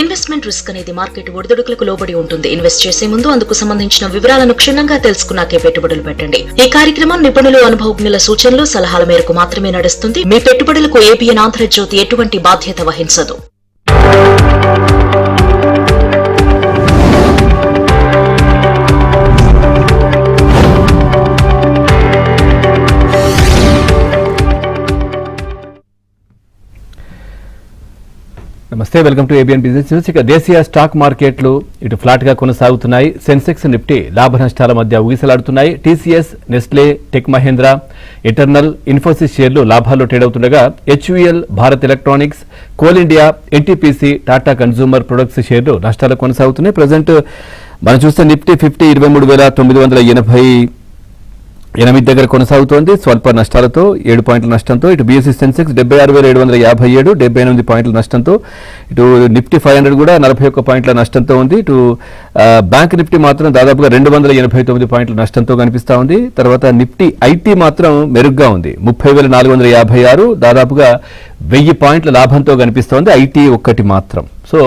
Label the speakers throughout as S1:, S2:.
S1: Investment risk అనేది market ఒడిదుడుకులకు లోబడి ఉంటుంది. ఇన్వెస్ట్ చేసే ముందు అందుకు సంబంధించిన వివరాలను క్షుణ్ణంగా తెలుసుకున్నాకే పెట్టుబడులు పెట్టండి. ఈ కార్యక్రమం నిపుణులు, అనుభవజ్ఞుల సూచనలు, సలహాల మేరకు మాత్రమే నడుస్తుంది. మీ పెట్టుబడులకు ఏబిఎన్ ఆంధ్రజ్యోతి ఎటువంటి బాధ్యత వహించదు.
S2: నమస్తే, welcome to ABN business news. ఇక దేశీయ స్టాక్ మార్కెట్లు ఇటు ఫ్లాట్ గా కొనసాగుతున్నాయి. సెన్సెక్స్, నిఫ్టీ లాభ నష్టాల మధ్య ఊగిసలాడుతున్నాయి. TCS, Nestle, tech Mahindra, Eternal, Infosys షేర్లు లాభాల్లో ట్రేడ్ అవుతుండగా HUL, Bharat electronics, coal India, NTPC, Tata consumer products షేర్లు నష్టాలు కొనసాగుతున్నాయి. ప్రజెంట్ మనం చూస్తే నిఫ్టీ 23,988 దగ్గర కొనసాగుతోంది స్వల్ప నష్టాలతో, 7 పాయింట్ల నష్టంతో. ఇటు బీఎస్సీ సెన్సెక్స్ 76,757, 78 పాయింట్ల నష్టంతో. ఇటు నిఫ్టీ 500 కూడా 41 పాయింట్ల నష్టంతో ఉంది. ఇటు బ్యాంక్ నిఫ్టీ మాత్రం దాదాపుగా 289 పాయింట్ల నష్టంతో కనిపిస్తా ఉంది. తర్వాత నిఫ్టీ ఐటీ మాత్రం మెరుగ్గా ఉంది, 30,456, దాదాపుగా 1000 పాయింట్ల లాభంతో కనిపిస్తోంది ఐటీ ఒక్కటి మాత్రం. సో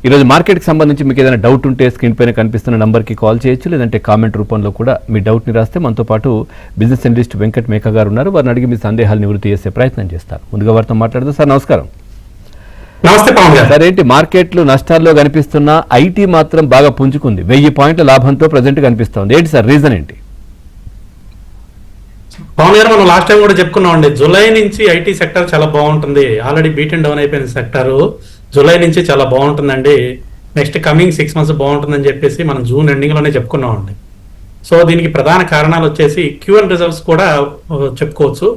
S2: ఈరోజు మార్కెట్కి సంబంధించి మీకు ఏదైనా డౌట్ ఉంటే స్క్రీన్ పైన కనిపిస్తున్న నంబర్కి కాల్ చేయొచ్చు, లేదంటే కామెంట్ రూపంలో కూడా మీ డౌట్ని రాస్తే మనతో పాటు బిజినెస్ అనలిస్ట్ వెంకట్ మేకా గారు ఉన్నారు. వారిని అడిగి మీ సందేహాలు నివృత్తి చేసే ప్రయత్నం చేస్తారు. ముందుగా వారితో మాట్లాడదాం. సార్ నమస్కారం.
S3: నమస్తే పవన్ గారు.
S2: సార్, ఏంటి మార్కెట్లు నష్టాల్లో కనిపిస్తున్న ఐటీ మాత్రం బాగా పుంజుకుంది, 1000 పాయింట్ల లాభంతో ప్రజెంట్ కనిపిస్తోంది. ఏంటి సార్ రీజన్ ఏంటి?
S3: పవన్ గారు, మనం లాస్ట్ టైం కూడా చెప్పుకున్నాం అండి, జూలై నుంచి ఐటీ సెక్టర్ చాలా బాగుంటుంది. ఆల్రెడీ బీట్ అండ్ డౌన్ అయిపోయిన సెక్టర్ జూలై నుంచి చాలా బాగుంటుందండి. నెక్స్ట్ కమింగ్ 6 months బాగుంటుందని చెప్పేసి మనం జూన్ ఎండింగ్ లోనే చెప్పుకున్నాం అండి. సో దీనికి ప్రధాన కారణాలు వచ్చేసి Q1 రిజల్ట్స్ కూడా చెప్పుకోవచ్చు.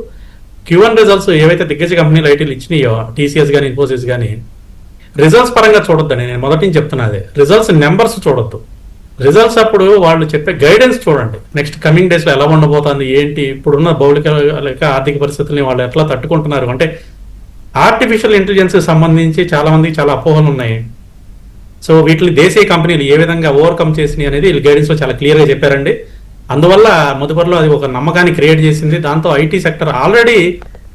S3: Q1 రిజల్ట్స్ ఏవైతే దిగ్గజ కంపెనీలు ఐటీలు ఇచ్చినాయో, టీసీఎస్ కానీ ఇన్ఫోసిస్ కానీ, రిజల్ట్స్ పరంగా చూడొద్దండి. నేను మొదటి నుంచి చెప్తున్నది, రిజల్ట్స్ నెంబర్స్ చూడొద్దు. రిజల్ట్స్ అప్పుడు వాళ్ళు చెప్పే గైడెన్స్ చూడండి. నెక్స్ట్ కమింగ్ డేస్ లో ఎలా ఉండబోతుంది, ఏంటి, ఇప్పుడున్న భౌతిక లేక ఆర్థిక పరిస్థితుల్ని వాళ్ళు ఎట్లా తట్టుకుంటున్నారు. అంటే ఆర్టిఫిషియల్ ఇంటెలిజెన్స్ సంబంధించి చాలా మందికి చాలా అపోహలు ఉన్నాయి. సో వీటిని దేశీయ కంపెనీలు ఏ విధంగా ఓవర్కమ్ చేసినాయి అనేది వీళ్ళు గైడెన్స్ లో చాలా క్లియర్ గా చెప్పారండి. అందువల్ల మొదటిలో అది ఒక నమ్మకాన్ని క్రియేట్ చేసింది. దాంతో ఐటీ సెక్టర్ ఆల్రెడీ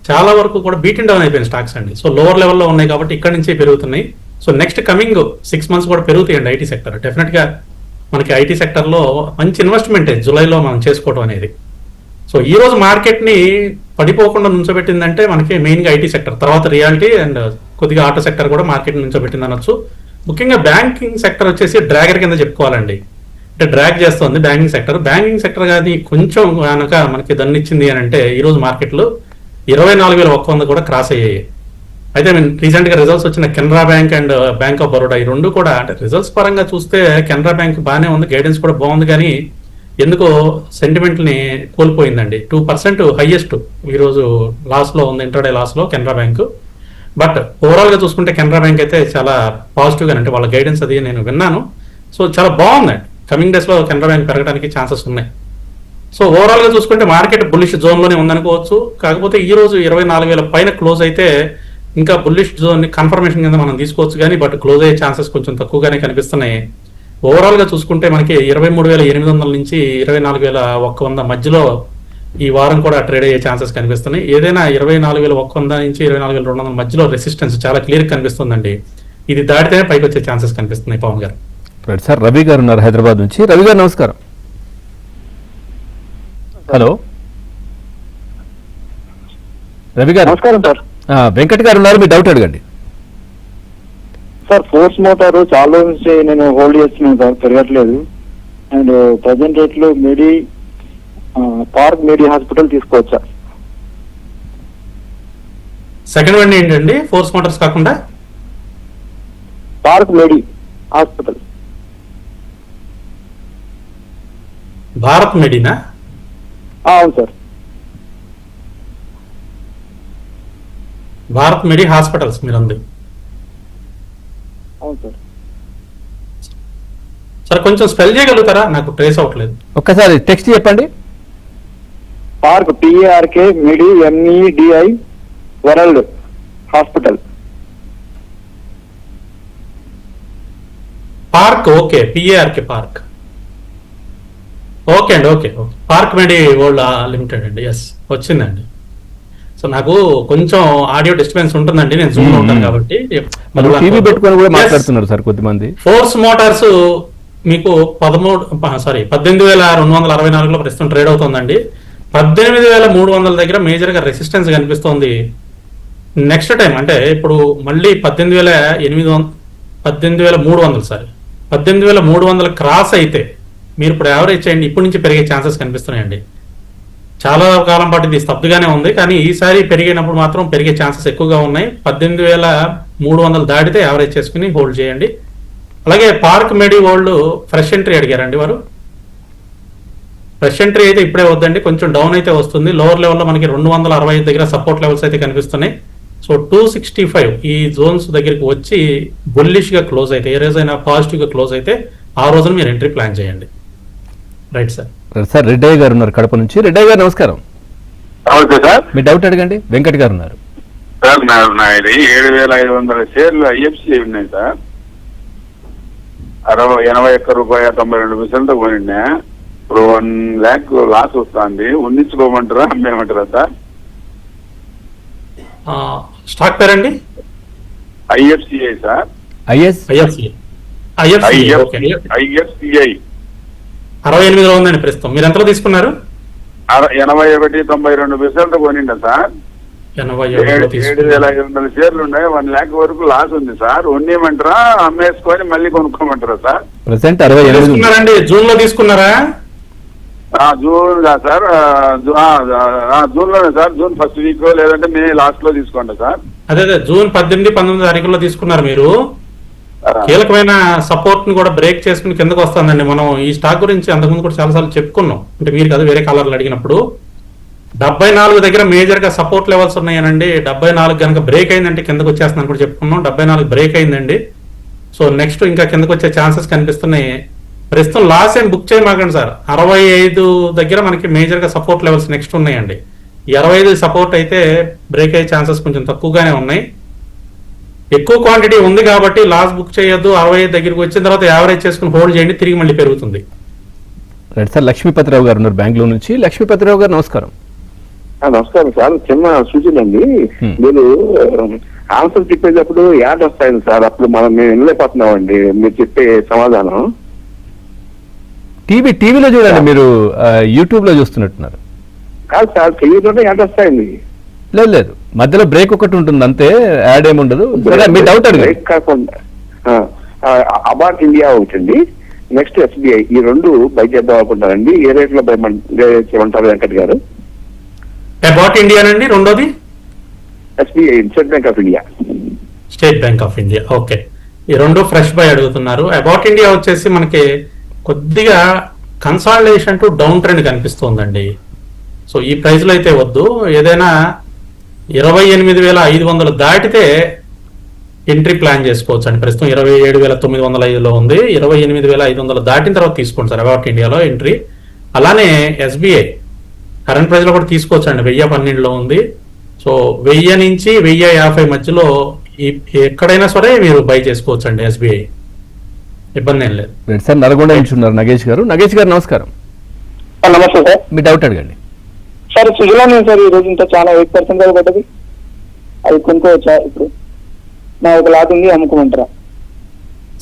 S3: చాలా వరకు కూడా బీట్ అండ్ డౌన్ అయిపోయిన స్టాక్స్ అండి. సో లోవర్ లెవెల్లో ఉన్నాయి కాబట్టి ఇక్కడ నుంచే పెరుగుతున్నాయి. సో నెక్స్ట్ కమింగ్ 6 months కూడా పెరుగుతాయండి ఐటీ సెక్టర్. డెఫినెట్ గా మనకి ఐటీ సెక్టర్ లో మంచి ఇన్వెస్ట్మెంట్ జూలైలో మనం చేసుకోవడం అనేది. సో ఈ రోజు మార్కెట్ ని పడిపోకుండా నుంచోబెట్టిందంటే మనకి మెయిన్ గా ఐటీ సెక్టర్, తర్వాత రియాలిటీ అండ్ కొద్దిగా ఆటో సెక్టర్ కూడా మార్కెట్ నుంచోబెట్టింది అనొచ్చు. ముఖ్యంగా బ్యాంకింగ్ సెక్టర్ వచ్చేసి డ్రాగర్ కింద చెప్పుకోవాలండి. అంటే డ్రాగ్ చేస్తుంది బ్యాంకింగ్ సెక్టర్. బ్యాంకింగ్ సెక్టర్ కానీ కొంచెం కనుక మనకి దన్నిచ్చింది అని అంటే ఈ రోజు మార్కెట్లో 24,100 కూడా క్రాస్ అయ్యాయి. అయితే రీసెంట్ గా రిజల్ట్స్ వచ్చిన Canara bank and bank of Baroda, ఈ రెండు కూడా అంటే రిజల్ట్స్ పరంగా చూస్తే కెనరా బ్యాంక్ బాగానే ఉంది, గైడెన్స్ కూడా బాగుంది, కానీ ఎందుకో సెంటిమెంట్ ని కోల్పోయిందండి. 2% హైయెస్ట్ ఈరోజు లాస్ లో ఉంది, ఇంటర్డే లాస్ లో కెనరా బ్యాంక్. బట్ ఓవరాల్ గా చూసుకుంటే కెనరా బ్యాంక్ అయితే చాలా పాజిటివ్ గా, అంటే వాళ్ళ గైడెన్స్ అది నేను విన్నాను. సో చాలా బాగుందండి. కమింగ్ డేస్ లో కెనరా బ్యాంక్ పెరగడానికి ఛాన్సెస్ ఉన్నాయి. సో ఓవరాల్ గా చూసుకుంటే మార్కెట్ బుల్లిష్ జోన్ లోనే ఉందనుకోవచ్చు. కాకపోతే ఈ రోజు 24,000 పైన క్లోజ్ అయితే ఇంకా బుల్లిష్ జోన్ కన్ఫర్మేషన్ కింద మనం తీసుకోవచ్చు, కానీ బట్ క్లోజ్ అయ్యే ఛాన్సెస్ కొంచెం తక్కువగానే కనిపిస్తున్నాయి. ఓవరాల్ గా చూసుకుంటే మనకి 23,800 నుంచి 24,100 మధ్యలో ఈ వారం కూడా ట్రేడ్ అయ్యే ఛాన్సెస్ కనిపిస్తున్నాయి. ఏదైనా 24,100 నుంచి 24,200 మధ్యలో రెసిస్టెన్స్ చాలా క్లియర్ కనిపిస్తుందండి. ఇది దాటితేనే పైకి వచ్చే ఛాన్సెస్ కనిపిస్తున్నాయి. పవన్ గారు.
S2: సార్, రవి గారు ఉన్నారు హైదరాబాద్ నుంచి. రవి గారు నమస్కారం. హలో రవి గారు.
S4: నమస్కారం సార్.
S2: వెంకట్ గారు ఉన్నారు, మీ డౌట్ అడగండి.
S4: సార్, ఫోర్స్ మోటార్ చాలా నుంచి నేను హోల్డ్ చేస్తున్నాను సార్, పెరగట్లేదు. అండ్ ప్రజెంట్ రేట్ లో పార్క్ మెడి హాస్పిటల్ తీసుకోవచ్చా?
S3: సెకండ్ వన్ ఏంటండి, ఫోర్స్ మోటార్స్ కాకుండా
S4: పార్క్ మెడి హాస్పిటల్.
S3: భారత్ మెడినా?
S4: అవును సార్.
S3: భారత్ మెడి హాస్పిటల్స్ మీరు అంది.
S4: అవును సార్.
S3: సార్ కొంచెం స్పెల్ చేయగలుగుతారా, నాకు ట్రేస్ అవ్వట్లేదు.
S2: ఒక్కసారి టెక్స్ట్ చెప్పండి.
S4: పార్క్ PARK మెడి MEDI world hospital.
S3: Park, okay, PARK park. Okay అండి, ఓకే ఓకే. పార్క్ మెడి వరల్డ్ లిమిటెడ్ అండి. ఎస్, వచ్చిందండి. సో నాకు కొంచెం ఆడియో డిస్టర్బెన్స్ ఉంటుందండి, నేను జూమ్ లో ఉంటాను కాబట్టి.
S2: టీవీ పెట్టుకొని కూడా మాట్లాడుతున్నారు సార్ కొద్దిమంది.
S3: ఫోర్స్ మోటార్స్ మీకు 18,264లో ప్రస్తుతం ట్రేడ్ అవుతుందండి. 18,300 దగ్గర మేజర్ గా రెసిస్టెన్స్ కనిపిస్తోంది. నెక్స్ట్ టైం అంటే ఇప్పుడు మళ్ళీ 18,300 సారీ 18,300 క్రాస్ అయితే మీరు ఇప్పుడు యావరేజ్ చేయండి, ఇప్పటి నుంచి పెరిగే ఛాన్సెస్ కనిపిస్తున్నాయండి. చాలా కాలం పాటు ఇది స్తబ్దుగానే ఉంది, కానీ ఈసారి పెరిగినప్పుడు మాత్రం పెరిగే ఛాన్సెస్ ఎక్కువగా ఉన్నాయి. 18,300 దాటితే యావరేజ్ చేసుకుని హోల్డ్ చేయండి. అలాగే పార్క్ మెడి వరల్డ్ ఫ్రెష్ ఎంట్రీ అడిగారండి వారు. ఫ్రెష్ ఎంట్రీ అయితే ఇప్పుడే వద్దండి, కొంచెం డౌన్ అయితే వస్తుంది. లోవర్ లెవెల్లో మనకి 265 దగ్గర సపోర్ట్ లెవెల్స్ అయితే కనిపిస్తున్నాయి. సో 265 ఈ జోన్స్ దగ్గరికి వచ్చి బుల్లిష్ గా క్లోజ్ అయితే, ఏ రోజైనా పాజిటివ్ గా క్లోజ్ అయితే ఆ రోజున మీరు ఎంట్రీ ప్లాన్ చేయండి. Right sir.
S2: సార్ రెడ్డయ్య గారు ఉన్నారు కడప నుంచి. రెడ్డయ్య గారు నమస్కారం.
S5: నమస్తే సార్.
S2: మీ డౌట్ అడగండి. వెంకట్ గారు ఉన్నారు.
S5: సార్ నాది 7,500 షేర్లు ఐఎఫ్సి ఉన్నాయి సార్. 81,90,92 కొనిండా. ఇప్పుడు 1 lakh లాస్ వస్తుంది. ఉండించుకోమంటారా అమ్మేమంటారా సార్?
S3: స్టాక్ పేరండి?
S5: IFCI sir.
S3: ఐఎఫ్సిఐ 68లో ఉందండి ప్రస్తుతం. మీరు ఎంతలో తీసుకున్నారు?
S5: 81,92 కొనిండా సార్. 7,500 షేర్లు ఉన్నాయి. 1 lakh వరకు లాస్ ఉంది సార్. ఉన్నేమంటారా అమ్మేసుకొని మళ్ళీ కొనుక్కోమంటారా సార్?
S2: ప్రెసెంట్
S3: తీసుకున్నారండి. జూన్ లో తీసుకున్నారా?
S5: జూన్ సార్, జూన్ లోనే సార్. జూన్ ఫస్ట్ వీక్ లేదంటే మే లాస్ట్ లో తీసుకోండి సార్.
S3: అదే జూన్ 18-19 తారీఖుల్లో తీసుకున్నారు మీరు. కీలకమైన సపోర్ట్ ని కూడా బ్రేక్ చేసుకుని కిందకు వస్తుందండి. మనం ఈ స్టాక్ గురించి అంతకుముందు కూడా చాలాసార్లు చెప్పుకున్నాం, అంటే మీరు కదా వేరే కలర్లు అడిగినప్పుడు. 74 దగ్గర మేజర్ గా సపోర్ట్ లెవెల్స్ ఉన్నాయనండి. 74 కనుక బ్రేక్ అయిందంటే కిందకు వచ్చేస్తుందని కూడా చెప్పుకున్నాం. 74 బ్రేక్ అయిందండి. సో నెక్స్ట్ ఇంకా కిందకు వచ్చే ఛాన్సెస్ కనిపిస్తున్నాయి. ప్రస్తుతం లాస్ ఏం బుక్ చేయమాకండి సార్. 65 దగ్గర మనకి మేజర్ గా సపోర్ట్ లెవెల్స్ నెక్స్ట్ ఉన్నాయండి. 25 సపోర్ట్ అయితే బ్రేక్ అయ్యే ఛాన్సెస్ కొంచెం తక్కువగానే ఉన్నాయి. ఎక్కువ క్వాంటిటీ ఉంది కాబట్టి లాస్ బుక్ చేయొద్దు. 65 దగ్గరికి వచ్చిన తర్వాత యావరేజ్ చేసుకుని హోల్డ్ చేయండి, తిరిగి మళ్ళీ పెరుగుతుంది.
S2: Right sir. లక్ష్మీపతిరావు గారు ఉన్నారు బెంగళూరు నుంచి. లక్ష్మీపతిరావు గారు నమస్కారం.
S6: నమస్కారం సార్. చిన్న సూచన అండి. మీరు ఆన్సర్ చెప్పేటప్పుడు యాడ్ వస్తాయండి సార్, అప్పుడు మేము వినలేకపోతున్నామండి మీరు చెప్పే సమాధానం.
S2: టీవీలో చూడండి, మీరు యూట్యూబ్ లో చూస్తున్నట్టున్నారు.
S6: కాదు సార్, టీవీలోనే యాడ్ వస్తాయండి.
S2: లేదు, మధ్యలో బ్రేక్ ఒకటి ఉంటుంది అంతే, యాడ్ ఏమి ఉండదు. మీ డౌట్ అడగండి.
S6: బ్రేక్ కాకుండా అబార్ట్ ఇండియా ఒకటండి, నెక్స్ట్ ఎస్బీఐ, ఈ 2 బై చేద్దాం అనుకుంటారండి. ఏ రేట్ లో బై చేయమంటారు వెంకట్ గారు?
S3: అబౌట్ ఇండియా అండి. రెండోది
S6: SBI, state bank of India.
S3: State bank of India. Okay, ఈ 2 ఫ్రెష్ బై అడుగుతున్నారు. అబౌట్ ఇండియా వచ్చేసి మనకి కొద్దిగా కన్సాలిడేషన్ టు డౌన్ ట్రెండ్ కనిపిస్తోందండి. సో ఈ ప్రైస్ లో అయితే వద్దు. ఏదైనా 28,500 దాటితే ఎంట్రీ ప్లాన్ చేసుకోవచ్చు అండి. ప్రస్తుతం 27,905లో ఉంది. 28,500 దాటిన తర్వాత తీసుకోండి సార్ అబౌట్ ఇండియాలో ఎంట్రీ. అలానే ఎస్బీఐ కరెంట్ ప్రైస్ లో కూడా తీసుకోవచ్చు అండి. 1,012లో ఉంది. సో 1000 నుంచి 1,050 మధ్యలో ఎక్కడైనా సరే మీరు బై చేసుకోవచ్చు అండి ఎస్బీఐ, ఇబ్బంది ఏం లేదు.
S2: సార్ నల్గొండ నుంచి ఉన్నారు నగేష్ గారు. నగేష్ గారు నమస్కారం.
S7: నమస్తే సార్.
S2: మీ డౌట్ అడగండి.
S7: సార్ సుజలాన్ సార్ ఈ రోజు ఇంత చాలా 8% కదా పడ్డది, అది కొనుక్కోవచ్చా? ఇప్పుడు నా ఒక లాట్ ఉంది, అమ్ముకోమంటారా?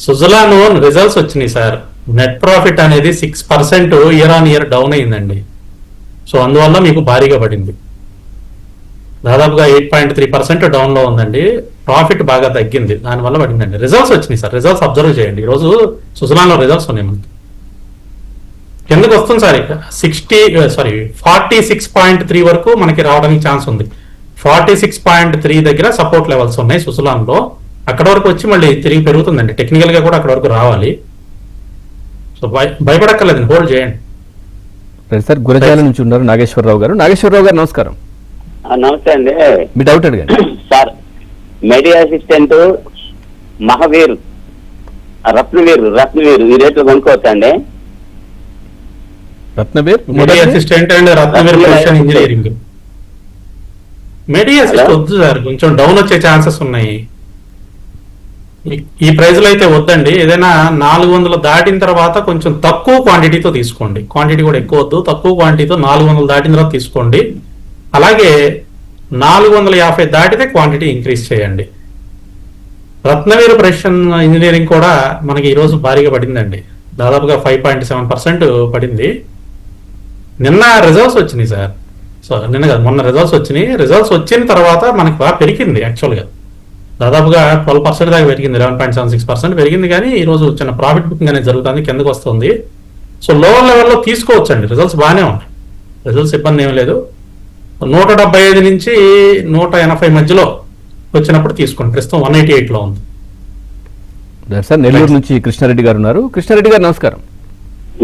S3: సుజలాన్ రిజల్ట్స్ వచ్చినాయి సార్. నెట్ ప్రాఫిట్ అనేది 6% ఇయర్ ఆన్ ఇయర్ డౌన్ అయిందండి. సో అందువల్ల మీకు భారీగా పడింది. దాదాపుగా 8.3% డౌన్ లో ఉందండి. ప్రాఫిట్ బాగా తగ్గింది, దానివల్ల పడిందండి. రిజల్ట్స్ వచ్చినాయి సార్, రిజల్ట్స్ అబ్జర్వ్ చేయండి. ఈ రోజు సుజలాన్ లో రిజల్ట్స్ ఉన్నాయి మనకి. కిందకు వస్తుంది సార్. 46.3 వరకు మనకి రావడానికి ఛాన్స్ ఉంది. 46.3 దగ్గర సపోర్ట్ లెవెల్స్ ఉన్నాయి సుజలాన్ లో. అక్కడ వరకు వచ్చి మళ్ళీ తిరిగి పెరుగుతుందండి. టెక్నికల్ గా కూడా అక్కడ వరకు రావాలి. సో భయపడక్కర్లేదండి, హోల్డ్ చేయండి.
S2: సార్ గురజాల నుంచి ఉన్నారు నాగేశ్వరరావు గారు. నాగేశ్వరరావు గారు నమస్కారం.
S8: నమస్తే అండి.
S2: మీ డౌట్ అడగండి
S8: sir. Medi assistant Mahavir, Ratnaveer ఈ రేట్లు కొనుక్కోవచ్చా అండి?
S2: Ratnaveer
S3: medi assistant and Ratnaveer precision engineering. Medi assist వద్దు సార్, కొంచెం డౌన్ వచ్చే ఛాన్సెస్ ఉన్నాయి. ఈ ప్రైస్ లో అయితే వద్దండి. ఏదైనా 400 దాటిన తర్వాత కొంచెం తక్కువ క్వాంటిటీతో తీసుకోండి. క్వాంటిటీ కూడా ఎక్కువ వద్దు, తక్కువ క్వాంటిటీతో 400 దాటిన తర్వాత తీసుకోండి. అలాగే 450 దాటితే క్వాంటిటీ ఇంక్రీజ్ చేయండి. రత్నవీర్ ప్రెసిషన్ ఇంజనీరింగ్ కూడా మనకి ఈరోజు భారీగా పడిందండి, దాదాపుగా 5.7% పడింది. నిన్న రిజల్ట్స్ వచ్చినాయి సార్. సో నిన్న కాదు, మొన్న రిజల్ట్స్ వచ్చినాయి. రిజల్ట్స్ వచ్చిన తర్వాత మనకి బాగా పెరిగింది, యాక్చువల్గా దాదాపుగా 12% దాకా పెరిగింది, 11.76% పెరిగింది. కానీ ఈరోజు చిన్న ప్రాఫిట్ బుకింగ్ అనేది జరుగుతుంది, కిందకు వస్తుంది. సో లోవర్ లెవెల్లో తీసుకోవచ్చు అండి, రిజల్ట్స్ బాగానే ఉన్నాయి, రిజల్ట్స్ ఇబ్బంది ఏం లేదు. 175 నుంచి 180 మధ్యలో వచ్చినప్పుడు తీసుకోండి. ప్రస్తుతం 188లో ఉంది.
S2: సార్ నెల్లూరు నుంచి కృష్ణారెడ్డి గారు ఉన్నారు. కృష్ణారెడ్డి గారు నమస్కారం.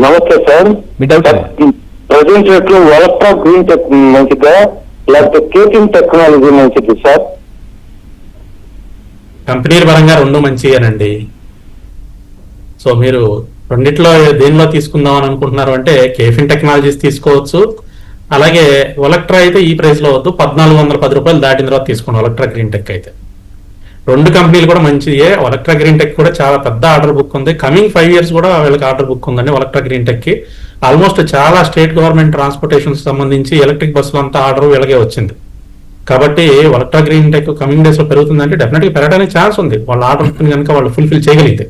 S9: నమస్తే సార్.
S2: మీ డౌట్
S9: ప్రజెంట్ రేట్ లో వలక్ట్రా గ్రీన్ టెక్ మంచిదా లేకపోతే కేటింగ్ టెక్నాలజీ మంచిది సార్?
S3: కంపెనీల పరంగా రెండు మంచిగానండి. సో మీరు రెండిట్లో దేనిలో తీసుకుందాం అని అనుకుంటున్నారు అంటే కేఫిన్ టెక్నాలజీస్ తీసుకోవచ్చు. అలాగే వలక్ట్రా అయితే ఈ ప్రైస్ లో వద్దు, 1410 రూపాయలు దాటిన తర్వాత తీసుకోండి. వలక్ట్రా గ్రీన్ టెక్ అయితే రెండు కంపెనీలు కూడా మంచిదే. వలక్ట్రా గ్రీన్ టెక్ కూడా చాలా పెద్ద ఆర్డర్ బుక్ ఉంది, కమింగ్ 5 years కూడా వీళ్ళకి ఆర్డర్ బుక్ ఉందండి వలక్ట్రా గ్రీన్ టెక్ కి. ఆల్మోస్ట్ చాలా స్టేట్ గవర్నమెంట్ ట్రాన్స్పోర్టేషన్ సంబంధించి ఎలక్ట్రిక్ బస్సులు అంతా ఆర్డర్ వీళ్ళకే వచ్చింది. కాబట్టి వలక్ట్రా గ్రీన్ టెక్ కమింగ్ డేస్ లో పెరుగుతుందంటే డెఫినెట్ గా పెరగడానికి ఛాన్స్ ఉంది, వాళ్ళ ఆర్డర్ కనుక వాళ్ళు ఫుల్ఫిల్ చేయగలిగితే.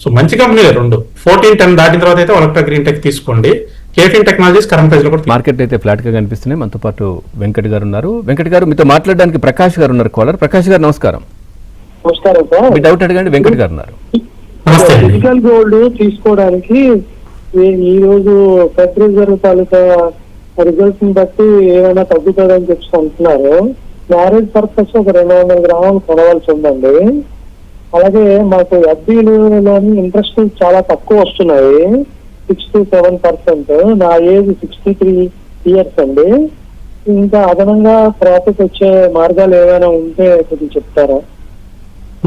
S3: సో మంచి కంపెనీలే రెండు. 1410 దాటిన తర్వాత అయితే వలక్ట్రా గ్రీన్ టెక్ తీసుకోండి. కేఫిన్ టెక్నాలజీస్ కరెంట్ ప్రైస్ లో కూడా
S2: మార్కెట్ అయితే ఫ్లాట్ గా కనిపిస్తున్నాయి. మనతో పాటు వెంకట్ గారు ఉన్నారు. వెంకట్ గారు మీతో మాట్లాడడానికి ప్రకాష్ గారు ఉన్నారు కాలర్. ప్రకాష్ గారు నమస్కారం.
S7: నమస్కారం సార్.
S2: మీ డౌట్ అడగండి. వెంకట్ గారు ఉన్నారు.
S3: నమస్తే అండి.
S7: ఫిజికల్ గోల్డ్ తీసుకోవడానికి ఈ రోజు ఫెడ్ రిజర్వ్ తాలూకా రిజల్ట్స్ ని బట్టి ఏమైనా తగ్గుతుందని చెప్పి అంటున్నారు. మ్యారేజ్ పర్పస్ ఒక 200 గ్రాములు కొనవలసి ఉందండి. అలాగే మాకు ఎఫ్డీలోని ఇంట్రెస్ట్ చాలా తక్కువ వస్తున్నాయి, 6 to 7%. నా ఏజ్ 63 years అండి. ఇంకా అదనంగా ప్రాఫిట్ వచ్చే మార్గాలు ఏమైనా ఉంటే కొద్దిగా చెప్తారా?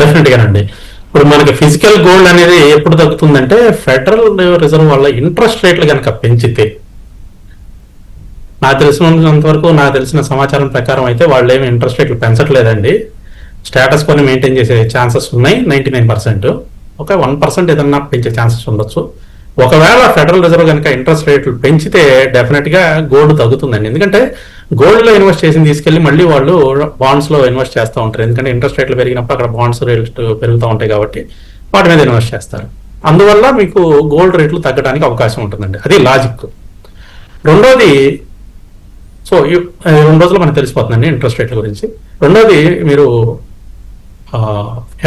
S3: డెఫినెట్ గానండి. ఇప్పుడు మనకి ఫిజికల్ గోల్డ్ అనేది ఎప్పుడు తగ్గుతుందంటే ఫెడరల్ రిజర్వ్ వల్ల ఇంట్రెస్ట్ రేట్లు కనుక పెంచితే, నాకు తెలిసినంత వరకు నాకు తెలిసిన సమాచారం ప్రకారం అయితే వాళ్ళు ఏమి ఇంట్రెస్ట్ రేట్లు పెంచట్లేదండి, స్టేటస్ కొని మెయింటైన్ చేసే ఛాన్సెస్ ఉన్నాయి 99%. ఒక 1% ఏదన్నా పెంచే ఛాన్సెస్ ఉండొచ్చు. ఒకవేళ ఫెడరల్ రిజర్వ్ కనుక ఇంట్రెస్ట్ రేట్లు పెంచితే డెఫినెట్ గా గోల్డ్ తగ్గుతుందండి. ఎందుకంటే గోల్డ్ లో ఇన్వెస్ట్ చేసి తీసుకెళ్లి మళ్ళీ వాళ్ళు బాండ్స్ లో ఇన్వెస్ట్ చేస్తూ ఉంటారు. ఎందుకంటే ఇంట్రెస్ట్ రేట్లు పెరిగినప్పుడు అక్కడ బాండ్స్ రేట్లు పెరుగుతూ ఉంటాయి కాబట్టి వాటి మీద ఇన్వెస్ట్ చేస్తారు. అందువల్ల మీకు గోల్డ్ రేట్లు తగ్గడానికి అవకాశం ఉంటుందండి, అది లాజిక్. రెండోది, సో 2 రోజులు మనకు తెలిసిపోతుందండి ఇంట్రెస్ట్ రేట్ల గురించి. రెండోది, మీరు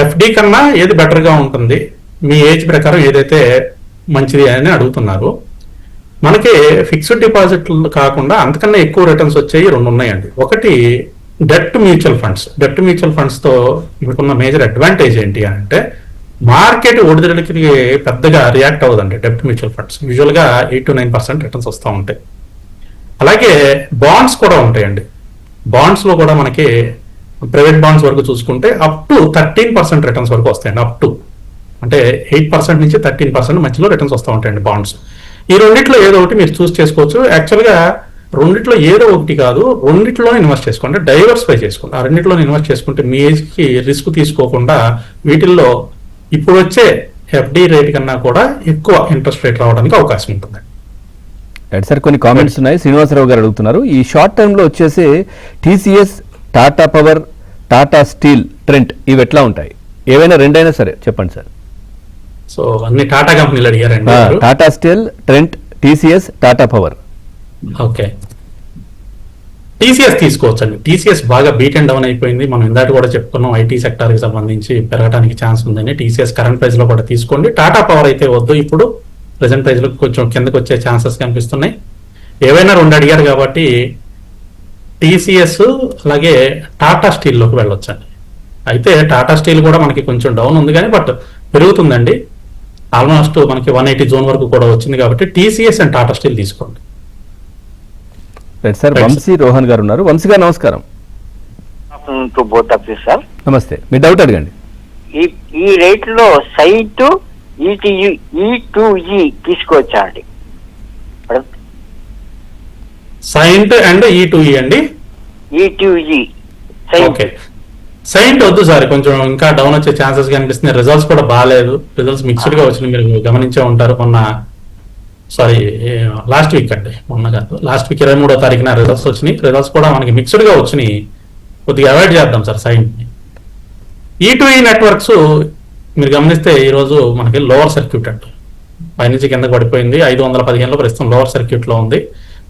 S3: ఎఫ్డి కన్నా ఏది బెటర్ గా ఉంటుంది, మీ ఏజ్ ప్రకారం ఏదైతే మంచిది అని అడుగుతున్నారు. మనకి ఫిక్స్డ్ డిపాజిట్లు కాకుండా అంతకన్నా ఎక్కువ రిటర్న్స్ వచ్చేవి 2 ఉన్నాయండి. ఒకటి debt mutual funds. Debt mutual funds తో మీకున్న మేజర్ అడ్వాంటేజ్ ఏంటి అంటే మార్కెట్ ఒడిదుడుకి పెద్దగా రియాక్ట్ అవ్వదండి. డెట్ మ్యూచువల్ ఫండ్స్ యూజువల్ గా 8 to 9% రిటర్న్స్ వస్తూ ఉంటాయి. అలాగే బాండ్స్ కూడా ఉంటాయండి. బాండ్స్ లో కూడా మనకి ప్రైవేట్ బాండ్స్ వరకు చూసుకుంటే అప్ టు 13% రిటర్న్స్ వరకు వస్తాయండి. అప్ టు అంటే 8% నుంచి 13% మధ్యలో రిటర్న్స్ వస్తూ ఉంటాయండి బాండ్స్. ఈ రెండిట్లో ఏదో ఒకటి మీరు చూస్ చేసుకోవచ్చు. యాక్చువల్గా రెండిట్లో ఏదో ఒకటి కాదు, రెండిట్లో ఇన్వెస్ట్ చేసుకోండి, డైవర్సిఫై చేసుకోండి. ఆ రెండిట్లో ఇన్వెస్ట్ చేసుకుంటే మీ ఏజ్కి రిస్క్ తీసుకోకుండా వీటిల్లో ఇప్పుడు వచ్చే ఎఫ్డి రేట్ కన్నా కూడా ఎక్కువ ఇంట్రెస్ట్ రేట్ రావడానికి అవకాశం ఉంటుంది.
S2: సార్ కొన్ని కామెంట్స్ ఉన్నాయి. శ్రీనివాసరావు గారు అడుగుతున్నారు, ఈ షార్ట్ టర్మ్ లో వచ్చేసి TCS, Tata power, Tata steel, Trent ఇవి ఎట్లా ఉంటాయి? ఏవైనా రెండైనా సరే చెప్పండి సార్.
S3: సో అన్ని టాటా కంపెనీలు అడిగారండి.
S2: Tata steel, Trent, TCS, Tata power.
S3: Okay, TCS తీసుకోవచ్చండి. టీసీఎస్ బాగా బీట్ అండ్ డౌన్ అయిపోయింది. మనం ఇందాక కూడా చెప్పుకున్నాం ఐటీ సెక్టర్ కి సంబంధించి పెరగడానికి ఛాన్స్ ఉందని. టీసీఎస్ కరెంట్ ప్రైస్ లో కూడా తీసుకోండి. టాటా పవర్ అయితే వద్దు, ఇప్పుడు ప్రెసెంట్ ప్రైస్ లో కొంచెం కిందకు వచ్చే ఛాన్సెస్ కనిపిస్తున్నాయి. ఏవైనా 2 అడిగారు కాబట్టి టీసీఎస్ అలాగే టాటా స్టీల్ లోకి వెళ్ళొచ్చండి. అయితే టాటా స్టీల్ కూడా మనకి కొంచెం డౌన్ ఉంది కానీ బట్ పెరుగుతుందండి. ఆల్మోస్ట్ మనకి 180 జోన్ వరకు కూడా వచ్చింది కాబట్టి టీసీఎస్ అండ్ టాటా స్టీల్ తీసుకోండి.
S2: సార్ వంశీ రోహన్ గారు ఉన్నారు. వంశీ గారు నమస్కారం.
S9: సార్
S2: నమస్తే, మీ డౌట్ అడగండి.
S9: ఈ రేట్ లో సైట్ E2E తీసుకోవచ్చా అండి?
S3: సైంట్ అండ్ E2E అండి.
S9: E2E
S3: ఓకే, సైంట్ వద్దు సార్, కొంచెం ఇంకా డౌన్ వచ్చే ఛాన్సెస్ కనిపిస్తున్నాయి. రిజల్ట్స్ కూడా బాగాలేదు, రిజల్ట్స్ మిక్స్డ్ గా వచ్చినాయి, మీరు గమనించే ఉంటారు మొన్న. సారీ లాస్ట్ వీక్ అండి, మొన్న కాదు, లాస్ట్ వీక్ 23వ తారీఖున రిజల్ట్స్ వచ్చినాయి. రిజల్ట్స్ కూడా మనకి మిక్స్డ్గా వచ్చినాయి, కొద్దిగా అవాయిడ్ చేద్దాం సార్ సైడ్ని. E2E నెట్వర్క్స్ మీరు గమనిస్తే ఈరోజు మనకి లోవర్ సర్క్యూట్ అండి, పైనుంచి కిందకి పడిపోయింది. 515 ప్రస్తుతం లోవర్ సర్క్యూట్లో ఉంది.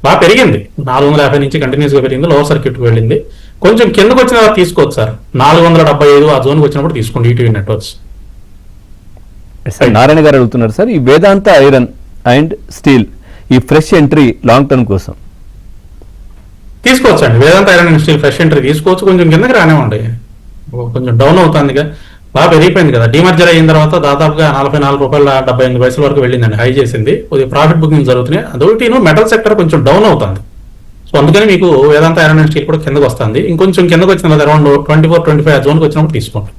S3: బాగా పెరిగింది, 450 నుంచి కంటిన్యూస్గా పెరిగింది, లోవర్ సర్క్యూట్కి వెళ్ళింది. కొంచెం కిందకు వచ్చిన తర్వాత తీసుకోవచ్చు సార్, 475 ఆ జోన్కి వచ్చినప్పుడు తీసుకోండి E2E నెట్వర్క్స్.
S2: సార్ నారాయణ గారు అడుగుతున్నారు సార్, ఈ వేదాంత ఐరన్ అండ్ స్టీల్ ఈ ఫ్రెష్ ఎంట్రీ లాంగ్ టర్మ్ కోసం
S3: తీసుకోవచ్చు అండి. Vedanta iron and steel fresh entry తీసుకోవచ్చు. కొంచెం కిందకి రానివ్వండి, కొంచెం డౌన్ అవుతుందిగా, బాగా పెరిగిపోయింది కదా. డిమర్జర్ అయిన తర్వాత దాదాపుగా ₹44.78 వరకు వెళ్ళిందండి, హై చేసింది. కొద్దిగా ప్రాఫిట్ బుకింగ్ జరుగుతున్నాయి. అదొకటి మెటల్ సెక్టర్ కొంచెం డౌన్ అవుతుంది. సో అందుకని మీకు వేదాంత ఐరన్ అండ్ స్టీల్ కూడా కిందకు వస్తుంది. ఇంకొంచెం కిందకు వచ్చిన అరౌండ్ 24-25 జోన్కి వచ్చినప్పుడు తీసుకోండి.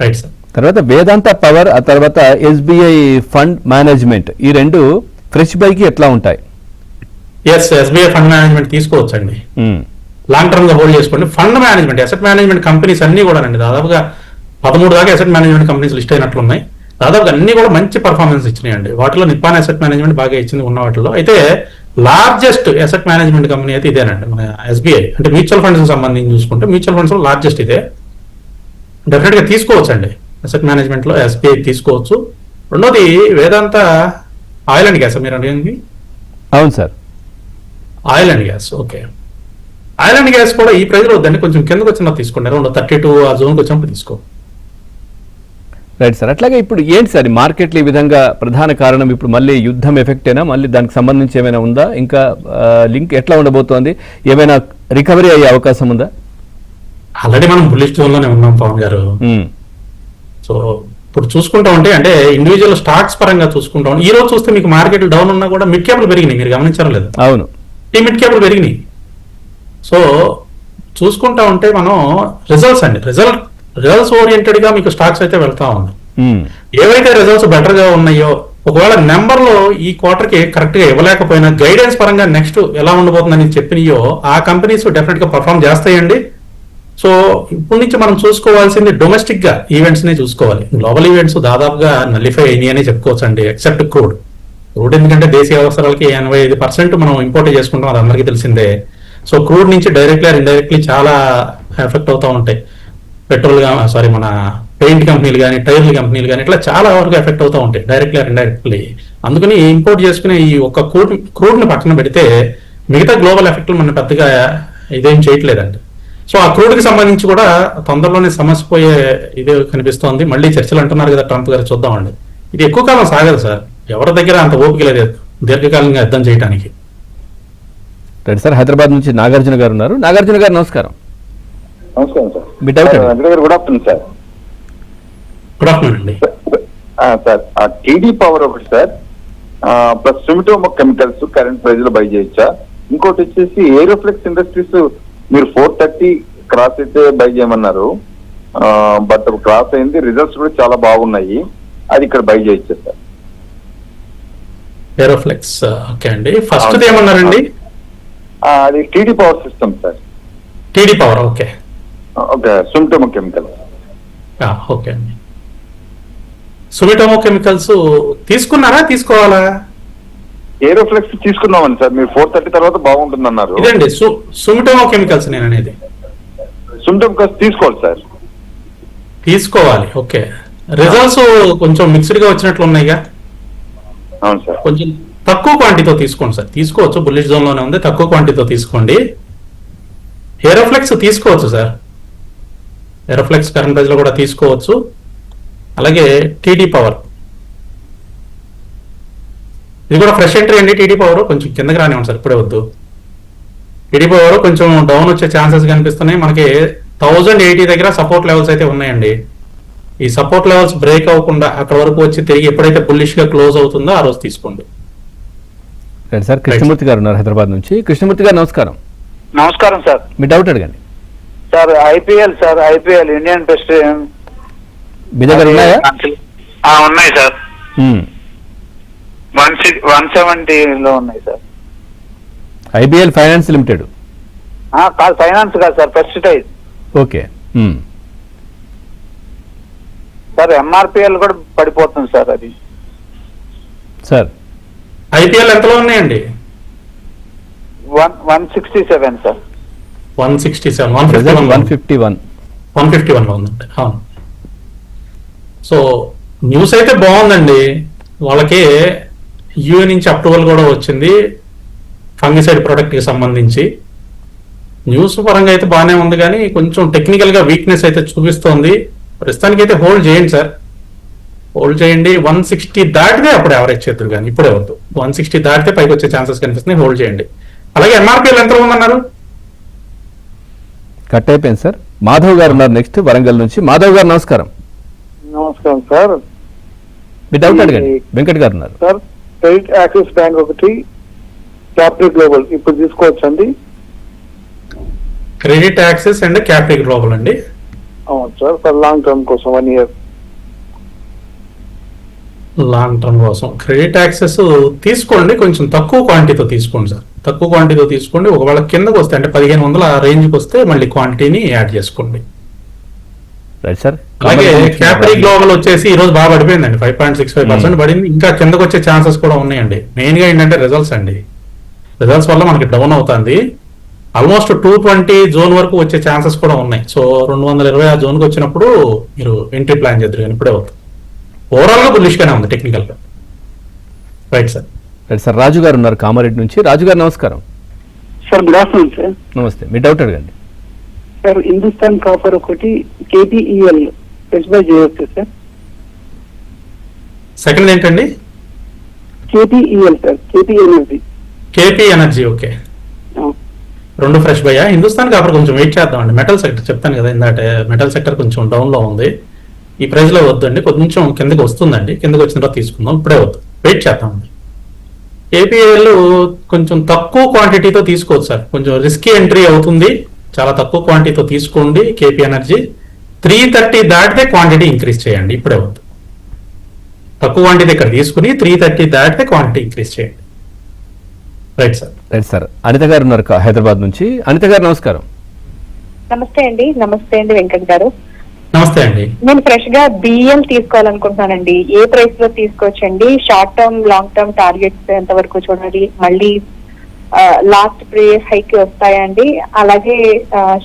S3: Right sir.
S2: తర్వాత వేదాంత పవర్, ఆ తర్వాత SBI ఫండ్ మేనేజ్మెంట్, ఈ రెండు ఫ్రెష్ బైకి ఎట్లా ఉంటాయి?
S3: ఎస్, SBI ఫండ్ మేనేజ్మెంట్ తీసుకోవచ్చు అండి, లాంగ్ టర్మ్ గా హోల్డ్ చేసుకోండి. Fund management, asset management companies అన్ని కూడా అండి, దాదాపుగా 13 దాకా అసెట్ మేనేజ్మెంట్ కంపెనీస్ లిస్ట్ అయినట్లు ఉన్నాయి. దాదాపుగా అన్ని కూడా మంచి పర్ఫార్మెన్స్ ఇచ్చినాయండి. వాటిలో నిప్పాన్ అసెట్ మేనేజ్మెంట్ బాగా ఇచ్చింది ఉన్న వాటిలో. అయితే లార్జెస్ట్ అసెట్ మేనేజ్మెంట్ కంపెనీ అయితే ఇదేనండి, మన SBI. అంటే మ్యూచువల్ ఫండ్స్ సంబంధించి చూసుకుంటే మ్యూచువల్ ఫండ్స్ లో లార్జెస్ట్ ఇదే. డెఫినెట్ గా తీసుకోవచ్చు అండి, అసెట్ మేనేజ్మెంట్ లో SBI తీసుకోవచ్చు. రెండోది వేదాంత ఆయిల్ అండ్ గ్యాస్, మీరు అడిగింది.
S2: అవును sir,
S3: oil and gas. Okay, oil and gas కూడా ఈ ప్రైజ్ లో వద్దండి, కొంచెం కిందకు వచ్చిన తీసుకోండి, అరౌండ్ 32 ఆ జోన్కి వచ్చినప్పుడు తీసుకో.
S2: Right sir. అట్లాగే ఇప్పుడు ఏంటి సార్ మార్కెట్లు ఈ విధంగా ప్రధాన కారణం? ఇప్పుడు మళ్ళీ యుద్ధం ఎఫెక్ట్ అయినా, మళ్ళీ దానికి సంబంధించి ఏమైనా ఉందా? ఇంకా లింక్ ఎట్లా ఉండబోతోంది? ఏమైనా రికవరీ అయ్యే అవకాశం ఉందా?
S3: ఆల్రెడీ మనం బుల్లిష్ జోన్ లోనే ఉన్నాం పవన్ గారు. సో ఇప్పుడు చూసుకుంటా ఉంటే, అంటే ఇండివిజువల్ స్టాక్స్ పరంగా చూసుకుంటా ఉంటే, ఈ రోజు చూస్తే మీకు మార్కెట్ డౌన్ ఉన్నా కూడా మిడ్ క్యాప్లు పెరిగినాయి, మీరు గమనించారా లేదు?
S2: అవును,
S3: ఈ మిడ్ క్యాప్లు పెరిగినాయి. సో చూసుకుంటా ఉంటే మనం రిజల్ట్స్ అండి, రిజల్ట్స్ ఓరియంటెడ్ గా మీకు స్టాక్స్ అయితే వెళ్తా ఉన్నాయి. ఏవైతే రిజల్ట్స్ బెటర్ గా ఉన్నాయో, ఒకవేళ నెంబర్ లో ఈ క్వార్టర్ కి కరెక్ట్ గా ఇవ్వలేకపోయినా గైడెన్స్ పరంగా నెక్స్ట్ ఎలా ఉండబోతుందని చెప్పినయో ఆ కంపెనీస్ డెఫినెట్ గా పర్ఫామ్ చేస్తాయండి. సో ఇప్పటి నుంచి మనం చూసుకోవాల్సింది డొమెస్టిక్ గా ఈవెంట్స్ నే చూసుకోవాలి. గ్లోబల్ ఈవెంట్స్ దాదాపుగా నల్లిఫై అయినాయి అని చెప్పుకోవచ్చు అండి, ఎక్సెప్ట్ క్రూడ్. ఎందుకంటే దేశీయ అవసరాలకి 85% మనం ఇంపోర్ట్ చేసుకుంటాం, అది అందరికీ తెలిసిందే. సో క్రూడ్ నుంచి డైరెక్ట్లీ ఆర్ ఇండైరెక్ట్లీ చాలా ఎఫెక్ట్ అవుతూ ఉంటాయి. పెట్రోల్ మన పెయింట్ కంపెనీలు కానీ, టైర్ల కంపెనీలు కానీ, ఇట్లా చాలా వరకు ఎఫెక్ట్ అవుతూ ఉంటాయి డైరెక్ట్లీ ఆర్ ఇండైరెక్ట్లీ. అందుకని ఇంపోర్ట్ చేసుకునే ఈ ఒక్క క్రూడ్ ని పక్కన పెడితే మిగతా గ్లోబల్ ఎఫెక్ట్లు మనం పెద్దగా ఇదేం చేయట్లేదండి. సో ఆ క్రూడ్ కి సంబంధించి కూడా తొందరలోనే సమస్య పోయే ఇదే కనిపిస్తోంది. మళ్ళీ చర్చలు అంటున్నారు కదా ట్రంప్ గారు, చూద్దామండి. ఇది ఎక్కువ కాలం సాగదు సార్, ఎవరి దగ్గర అంత ఓపిక లేదు దీర్ఘకాలంగా యుద్ధం చేయడానికి.
S2: Right sir. హైదరాబాద్ నుంచి నాగార్జున గారు ఉన్నారు. నాగార్జున గారు నమస్కారం.
S6: నమస్కారం సార్.
S2: మీ డౌట్ అండి.
S6: Good afternoon sir.
S3: Good afternoon అండి.
S6: సార్ టీడీ పవర్ ఒకటి sir, plus Sumitomo chemicals current price లో బై చేయొచ్చా? ఇంకోటి వచ్చేసి ఏరోఫ్లెక్స్ ఇండస్ట్రీస్ మీరు 430 క్రాస్ అయితే బై చేయమన్నారు, బట్ క్రాస్ అయింది, రిజల్ట్స్ కూడా చాలా బాగున్నాయి, అది ఇక్కడ బై చేయొచ్చా సార్?
S3: ఏరోఫ్లెక్స్ ఓకే అండి. ఫస్ట్ ఏమన్నారండి?
S6: అది TD power system sir.
S3: TD power okay
S6: okay. Sumitomo chemical
S3: okay అండి. సుమిటోమో కెమికల్స్ తీసుకున్నారా, తీసుకోవాలా?
S6: ఏరోఫ్లెక్స్ తీసుకుందామని సార్, మీరు 430 తర్వాత బాగుంటుంది అన్నారు.
S3: ఇదండి సుమిటోమో కెమికల్స్ నేను అనేది.
S6: సుమిటోమో కెమికల్స్ తీసుకోవాలి సార్.
S3: తీసుకోవాలి, ఓకే. రిజల్ట్స్ కొంచెం మిక్స్డ్ గా వచ్చినట్లు ఉన్నాయిగా.
S6: అవును సార్.
S3: కొంచెం తక్కువ క్వాంటిటీతో తీసుకోండి సార్, తీసుకోవచ్చు, బుల్లిష్ జోన్ లోనే ఉంది, తక్కువ క్వాంటిటీతో తీసుకోండి. ఏరోఫ్లెక్స్ తీసుకోవచ్చు సార్, ఏరోఫ్లెక్స్ కరెంట్ ప్రైస్ లో కూడా తీసుకోవచ్చు. అలాగే టీడీ పవర్, ఇది కూడా ఫ్రెష్ ఎంట్రీ అండి. టీడీ పవర్ కొంచెం కిందకి రానివ్వండి సార్, ఇప్పుడే వద్దు. టీడీ పవర్ కొంచెం డౌన్ వచ్చే ఛాన్సెస్ కనిపిస్తున్నాయి. మనకి 1080 దగ్గర సపోర్ట్ లెవెల్స్ అయితే ఉన్నాయండి. ఈ సపోర్ట్ లెవెల్స్ బ్రేక్ అవ్వకుండా అక్కడ వరకు వచ్చి తిరిగి ఎప్పుడైతే బుల్లిష్ గా క్లోజ్ అవుతుందో ఆ రోజు తీసుకోండి.
S2: సార్ కృష్ణమూర్తి గారు ఉన్నారు హైదరాబాద్ నుంచి. కృష్ణమూర్తి గారు నమస్కారం.
S10: నమస్కారం సార్.
S2: మీ డౌట్ అడగండి
S10: సార్. ఐపీఎల్ ఇండియన్ బెస్ట్
S2: మీ దగ్గర ఉన్నాయా?
S10: ఉన్నాయి సార్. 170లో ఉన్నాయి సార్.
S2: ఐబిఎల్ ఫైనాన్స్ లిమిటెడ్
S10: కాదు, ఫైనాన్స్ కాదు సార్, ప్రెస్టిటైజ్.
S2: ఓకే
S10: సార్ ఎంఆర్పిఎల్ కూడా పడిపోతుంది సార్ అది.
S2: సార్
S3: ఐపీఎల్ ఎంతలో ఉన్నాయండి?
S10: 167 సార్.
S3: 167,
S2: 151
S3: లో ఉందండి. అవును. సో న్యూస్ అయితే బాగుందండి. వాళ్ళకి యూఏ నుంచి అప్రూవల్ కూడా వచ్చింది ఫంగిసైడ్ ప్రొడక్ట్ కి సంబంధించి. న్యూస్ పరంగా అయితే బాగానే ఉంది, కానీ కొంచెం టెక్నికల్ గా వీక్నెస్ అయితే చూపిస్తోంది. ప్రస్తుతానికి అయితే హోల్డ్ చేయండి సార్, హోల్డ్ చేయండి. 160 దాటితే అప్పుడు యావరేజ్ చేద్దరు, కానీ ఇప్పుడే వద్దు. 160 దాటితే పైకి వచ్చే ఛాన్సెస్ కనిపిస్తున్నాయి, హోల్డ్ చేయండి. అలాగే ఎంఆర్పీఎల్ ఎంత ఉందన్నారు?
S2: కట్ అయిపోయింది సార్. మాధవ్ గారు ఉన్నారు నెక్స్ట్ వరంగల్ నుంచి. మాధవ్ గారు నమస్కారం.
S7: నమస్కారం సార్.
S2: మీ డౌట్ అడగండి. వెంకట్ గారు ఉన్నారు
S7: సార్. క్రెడిట్ యాక్సిస్ బ్యాంక్ ఒకటి, క్యాపిటల్ గ్లోబల్ ఇప్పుడు తీసుకోవచ్చండి?
S3: Credit access and capital global అండి.
S7: అవును సార్, ఫర్ లాంగ్ టర్మ్ కోసం 1 year.
S3: లాంగ్ టర్మ్ కోసం క్రెడిట్ యాక్సెస్ తీసుకోండి, కొంచెం తక్కువ క్వాంటిటీతో తీసుకోండి సార్. తక్కువ క్వాంటిటీతో తీసుకోండి. ఒకవేళ కిందకు వస్తే అంటే 1500 ఆ రేంజ్కి వస్తే మళ్ళీ క్వాంటిటీని యాడ్ చేసుకోండి.
S2: Right sir.
S3: అలాగే క్యాపిటల్ గ్లోబల్ వచ్చేసి ఈ రోజు బాగా పడిపోయిందండి, 5.65% పడింది. ఇంకా కిందకు వచ్చే ఛాన్సెస్ కూడా ఉన్నాయండి. మెయిన్ గా ఏంటంటే రిజల్ట్స్ అండి. రిజల్ట్స్ వల్ల మనకి డౌన్ అవుతుంది. ఆల్మోస్ట్ 220 జోన్ వరకు వచ్చే ఛాన్సెస్ కూడా ఉన్నాయి. సో 220 ఆ జోన్కి వచ్చినప్పుడు మీరు ఎంట్రీ ప్లాన్ చేద్దరు, కానీ ఇప్పుడే అవుతుంది. ఓవరాల్ గా బుల్లిష్ గానే ఉంది టెక్నికల్ గా. Right sir.
S2: Right sir. Raju గారు ఉన్నారు కామారెడ్డి నుంచి. రాజు గారు నమస్కారం.
S11: Sir good afternoon sir.
S2: నమస్తే. మీ డౌట్ అడగండి.
S11: సార్ హిందుస్థాన్ కాపర్ ఒకటి, కేపీఈఎల్ ఎస్ బై చేయవచ్చు సార్?
S3: సెకండ్ ఏంటండి?
S11: KPEL sir,
S3: KP energy. Okay, రెండు ఫ్రెష్ బయ్యా. హిందుస్థాన్ కాపర్ కొంచెం వెయిట్ చేద్దామండి. మెటల్ సెక్టర్ చెప్తాను కదా ఇందాక, మెటల్ సెక్టర్ కొంచెం డౌన్ లో ఉంది. ఈ ప్రైస్ లో వద్దండి, కొంచెం కిందకి వస్తుందండి. కిందకి వచ్చిన తర్వాత తీసుకుందాం, ఇప్పుడే వద్దు, వెయిట్ చేద్దామండి. ఏపీఎల్ కొంచెం తక్కువ క్వాంటిటీతో తీసుకోవచ్చు సార్, కొంచెం రిస్కీ ఎంట్రీ అవుతుంది. చాలా తక్కువ క్వాంటిటీతో తీసుకోండి. కేపీ ఎనర్జీ 330 దాటితే క్వాంటిటీ ఇంక్రీజ్ చేయండి, ఇప్పుడే వద్దు. తక్కువ క్వాంటిటీ ఇక్కడ తీసుకుని 330 దాటితే క్వాంటిటీ ఇంక్రీజ్ చేయండి. Right sir.
S2: Right sir. Anitha గారు ఉన్నారు హైదరాబాద్ నుంచి. అనిత గారు నమస్కారం.
S12: నమస్తే అండి. నమస్తే అండి వెంకట్ గారు.
S3: నమస్తే అండి.
S12: నేను ఫ్రెష్ గా బిఎల్ తీసుకోవాలనుకుంటున్నానండి. ఏ ప్రైస్ లో తీసుకోవచ్చండి? Short term, long term targets ఎంత వరకు చూడాలి? మళ్ళీ లాస్ట్ ప్రీవియస్ హైక్ వస్తాయండి. అలాగే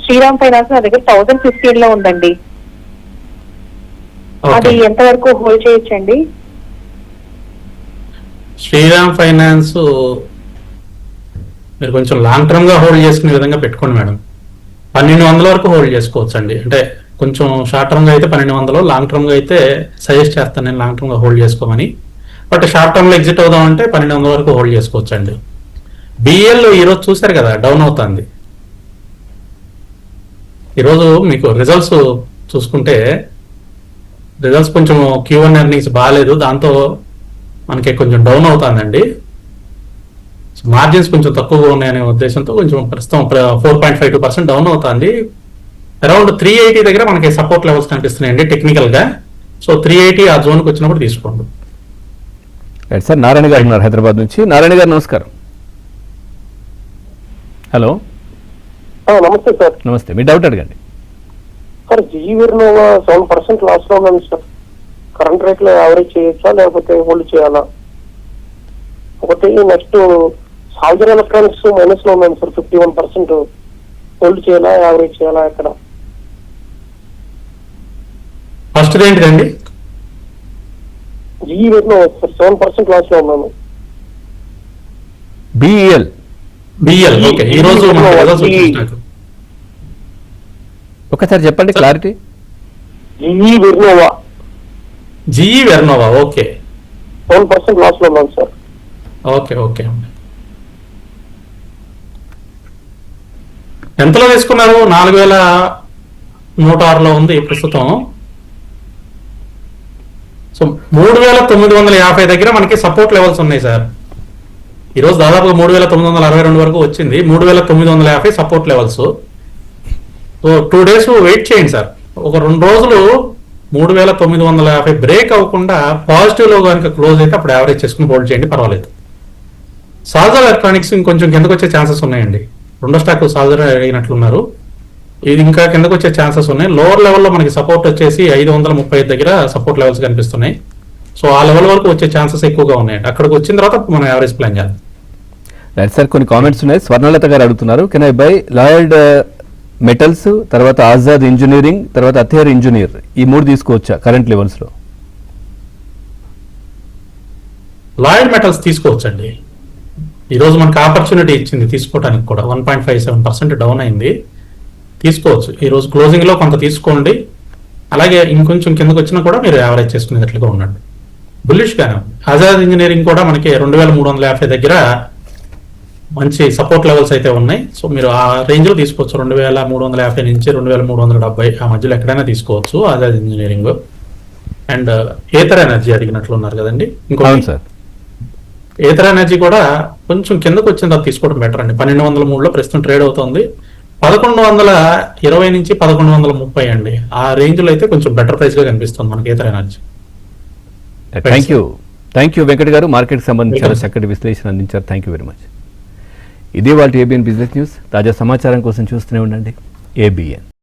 S12: శ్రీరామ్ ఫైనాన్స్ నా దగ్గర 1015 లో ఉందండి, అది ఎంత వరకు హోల్డ్ చేయొచ్చండి?
S3: శ్రీరామ్ ఫైనాన్స్ మీరు కొంచెం లాంగ్ టర్మ్ గా హోల్డ్ చేసుకునే విధంగా పెట్టుకోండి మేడం. 1200 వరకు హోల్డ్ చేసుకోవచ్చు అండి. అంటే కొంచెం షార్ట్ టర్మ్ గా అయితే 1200, లాంగ్ టర్మ్ గా అయితే సజెస్ట్ చేస్తాను నేను లాంగ్ టర్మ్ గా హోల్డ్ చేసుకోమని. బట్ షార్ట్ టర్మ్ లో ఎగ్జిట్ అవుదాం అంటే 1200 వరకు హోల్డ్ చేసుకోవచ్చు అండి. బిఎల్ ఈరోజు చూసారు కదా డౌన్ అవుతుంది. ఈరోజు మీకు రిజల్ట్స్ చూసుకుంటే రిజల్ట్స్ కొంచెం Q1 ఎర్నింగ్స్ బాగాలేదు, దాంతో మనకి కొంచెం డౌన్ అవుతుందండి. మార్జిన్స్ కొంచెం తక్కువగా ఉన్నాయనే ఉద్దేశంతో కొంచెం ప్రస్తుతం 4.52% డౌన్ అవుతుంది. అరౌండ్ 380 దగ్గర మనకి సపోర్ట్ లెవెల్స్ కనిపిస్తున్నాయండి టెక్నికల్ గా. సో 380 ఆ జోన్కి వచ్చినప్పుడు తీసుకోండి.
S2: సార్ నారాయణ గారు ఉన్నారు హైదరాబాద్ నుంచి. నారాయణ గారు నమస్కారం. హలో.
S9: నమస్తే సార్.
S2: నమస్తే. మీ డౌట్ అడగండి.
S9: సార్ జీఈ వెర్నోవా 7% లాస్ లో ఉన్నాను సార్. కరెంట్ రేట్ లో యావరేజ్ చేయొచ్చా లేకపోతే హోల్డ్ చేయాలా? ఒకటి నెక్స్ట్ సాల్జర్ ఎలక్ట్రానిక్స్ మైనస్ లో ఉన్నాను సార్, 51%. హోల్డ్ చేయాలా యావరేజ్ చేయాలా ఎక్కడ?
S3: ఫస్ట్ ఏంటిదండి?
S9: జీఈ వెర్నోవా సార్ 7% లాస్ లో ఉన్నాను.
S2: బిఎల్.
S3: ఓకే. ఈ రోజు
S2: ఒకసారి చెప్పండి clarity.
S9: GE
S3: Vernova okay.
S9: 7% loss లో ఉన్నాను సార్.
S3: ఓకే. ఎంతలో తీసుకున్నారు? 4106లో ఉంది ప్రస్తుతం. సో 3950 దగ్గర మనకి సపోర్ట్ లెవెల్స్ ఉన్నాయి సార్. ఈ రోజు దాదాపుగా 3962 వరకు వచ్చింది. 3950 support levels. So 2 days wait చేయండి సార్. ఒక 2 రోజులు 3950 బ్రేక్ అవ్వకుండా పాజిటివ్ లో కనుక క్లోజ్ అయితే అప్పుడు యావరేజ్ చేసుకుని హోల్డ్ చేయండి, పర్వాలేదు. సాల్జర్ ఎలక్ట్రానిక్స్ ఇంకొంచెం కిందకు వచ్చే ఛాన్సెస్ ఉన్నాయండి. రెండో స్టాక్ సాల్జర్ అయినట్లున్నారు, ఇది ఇంకా కిందకు వచ్చే ఛాన్సెస్ ఉన్నాయి. లోవర్ లెవెల్లో మనకి సపోర్ట్ వచ్చేసి 535 దగ్గర సపోర్ట్ లెవెల్స్ కనిపిస్తున్నాయి. సో ఆ లెవెల్ వరకు వచ్చే ఛాన్సెస్ ఎక్కువగా ఉన్నాయండి. అక్కడికి వచ్చిన తర్వాత మనం యావరేజ్ ప్లాన్ చేద్దాం.
S2: రైట్ సార్, కొన్ని కామెంట్స్ ఉన్నాయి. స్వర్ణలత గారు అడుగుతున్నారు, can I by Lloyd metals, తర్వాత ఆజాద్ ఇంజనీరింగ్, తర్వాత అథేర్ ఇంజనీర్, ఈ 3 తీసుకోవచ్చా కరెంట్ లెవెల్స్ లో?
S3: లాయిడ్ మెటల్స్ తీసుకోవచ్చండి. ఈ రోజు మనకు ఆపర్చునిటీ ఇచ్చింది తీసుకోవడానికి కూడా. 1.57% డౌన్ అయింది, తీసుకోవచ్చు. ఈ రోజు క్లోజింగ్ లో కొంత తీసుకోండి, అలాగే ఇంకొంచెం కిందకు వచ్చినా కూడా మీరు యావరేజ్ చేసుకునేటట్లుగా ఉండండి. బుల్లిష్ గానే ఉంది. ఆజాద్ ఇంజనీరింగ్ కూడా మనకి 2350 దగ్గర మంచి సపోర్ట్ లెవెల్స్ అయితే ఉన్నాయి. సో మీరు ఆ రేంజ్ లో తీసుకోవచ్చు. 2350 నుంచి 2370 ఆ మధ్యలో ఎక్కడైనా తీసుకోవచ్చు Azad engineering. And Ather energy అడిగినట్లు ఉన్నారు కదండి, ఇంకో
S2: సార్
S3: ఏతర్ ఎనర్జీ కూడా కొంచెం కిందకు వచ్చిన తర్వాత తీసుకోవడం బెటర్ అండి. 1203లో ప్రస్తుతం ట్రేడ్ అవుతుంది. 1120 నుంచి 1130 అండి, ఆ రేంజ్ లో అయితే కొంచెం బెటర్ ప్రైస్ గా కనిపిస్తుంది మనకి Ather energy.
S2: Thank you Venkat గారు, మార్కెట్కి సంబంధించి చాలా చక్కటి విశ్లేషణ అందించారు. Thank you very much. ఇదే వాళ్ళ ఏబిఎన్ బిజినెస్ న్యూస్. తాజా సమాచారం కోసం చూస్తూనే ఉండండి ఏబిఎన్.